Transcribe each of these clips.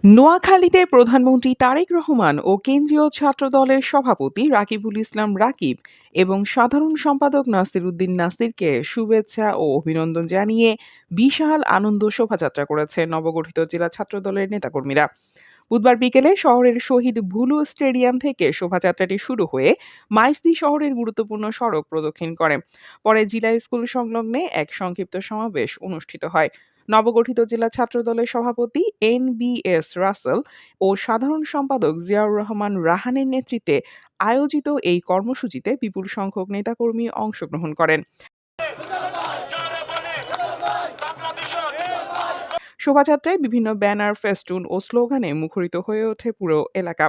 নোয়াখালীতে প্রধানমন্ত্রী তারেক রহমান ও কেন্দ্রীয় ছাত্রদলের সভাপতি রাকিবুল ইসলাম রাকিব এবং সাধারণ সম্পাদক নাসির উদ্দিন নাসিরকে শুভেচ্ছা ও অভিনন্দন জানিয়ে বিশাল আনন্দ শোভাযাত্রা করেছে নবগঠিত জেলা ছাত্রদলের নেতাকর্মীরা। বুধবার বিকেলে শহরের শহীদ ভুলু স্টেডিয়াম থেকে শোভাযাত্রাটি শুরু হয়ে মাইজদি শহরের গুরুত্বপূর্ণ সড়ক প্রদক্ষিণ করে। পরে জিলা স্কুল সংলগ্নে এক সংক্ষিপ্ত সমাবেশ অনুষ্ঠিত হয়। নবগঠিত জেলা ছাত্রদলের সভাপতি NBS রাসেল ও সাধারণ সম্পাদক জিয়াউর রহমান রাহানের নেতৃত্বে আয়োজিত এই কর্মসূচিতে বিপুল সংখ্যক নেতাকর্মী অংশগ্রহণ করেন। শোভাযাত্রায় বিভিন্ন ব্যানার, ফেস্টুন ও স্লোগানে মুখরিত হয়ে ওঠে পুরো এলাকা।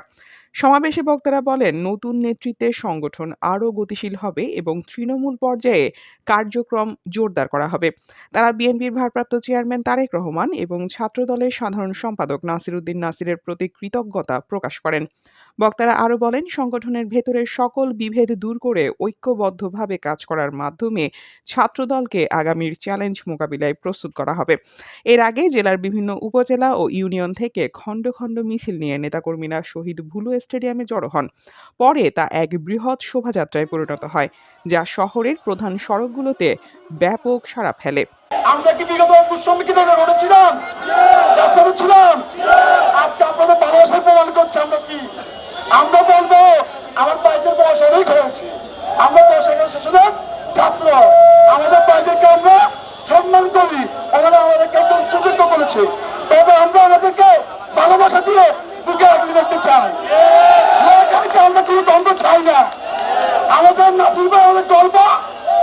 সমাবেশে বক্তারা বলেন, নতুন নেতৃত্বে সংগঠন আরও গতিশীল হবে এবং তৃণমূল পর্যায়ে কার্যক্রম জোরদার করা হবে। তারা বিএনপির ভারপ্রাপ্ত চেয়ারম্যান তারেক রহমান এবং ছাত্রদলের সাধারণ সম্পাদক নাসির উদ্দিন নাসিরের প্রতি কৃতজ্ঞতা প্রকাশ করেন। বক্তারা আরও বলেন, সংগঠনের ভেতরের সকল বিভেদ দূর করে ঐক্যবদ্ধভাবে কাজ করার মাধ্যমে ছাত্রদলকে আগামীর চ্যালেঞ্জ মোকাবিলায় প্রস্তুত করা হবে। এর আগে জেলার বিভিন্ন উপজেলা ও ইউনিয়ন থেকে খণ্ড খণ্ড মিছিল নিয়ে নেতাকর্মীরা শহীদ ভুলু স্টেডিয়ামে জড়ো হন। পরে তা এক বৃহৎ শোভাযাত্রায় পরিণত হয়, যা শহরের প্রধান সড়কগুলোতে ব্যাপক সাড়া ফেলে। আমরা কি বিগত সম্মুখীন ঘটেছিলাম? আজকে আপনাদের ভালোবাসার প্রমাণ করছে আমরা কি? আমরা বলবো আমার ভাইদের বয়স অনেক হয়েছে, আমরা প্রশাসনের ছাত্র, আমাদের ভাইদেরকে আমরা সম্মান করি, ওনারা আমাদেরকে কৃতজ্ঞ করেছে। তবে আমরা আমাদেরকে ভালোবাসা দিয়ে বুকে আগলে রাখতে চাই। আমরা কোনো দ্বন্দ্ব চাই না। আমাদের নাসির ভাই আমাদের গল্প,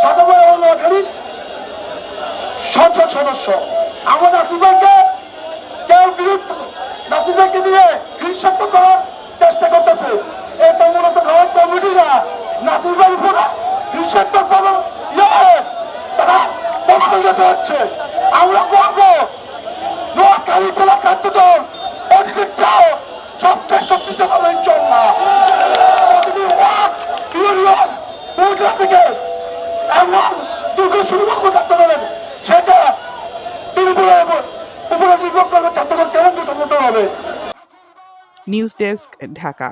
সাথে ভাই আমার নোয়াখালীর সংসদ সদস্য। আমরা নাসির ভাইকে কেউ বিরুদ্ধে নাসির ভাইকে নিয়ে হিংসাত্মক করার চেষ্টা করতেছে। এটা মূলত খাওয়ার কমিটি না, নাসির ভাই উপরে হিংসাত্মক ভাবে তারা প্রমাণ যেতে হচ্ছে। আমরা বলবো নোয়াখালী জেলা ছাত্রদল অধিকার সবচেয়ে শক্তিশালী হবে ইনশাআল্লাহ। ইউনিয়ন পৌঁছা থেকে এমন দুর্গ শুরু করবো ছাত্রদলের, সেটা তৃণমূলের উপরে নির্ভর করবে ছাত্রদল কেমন সংগঠন হবে। News desk, Dhaka.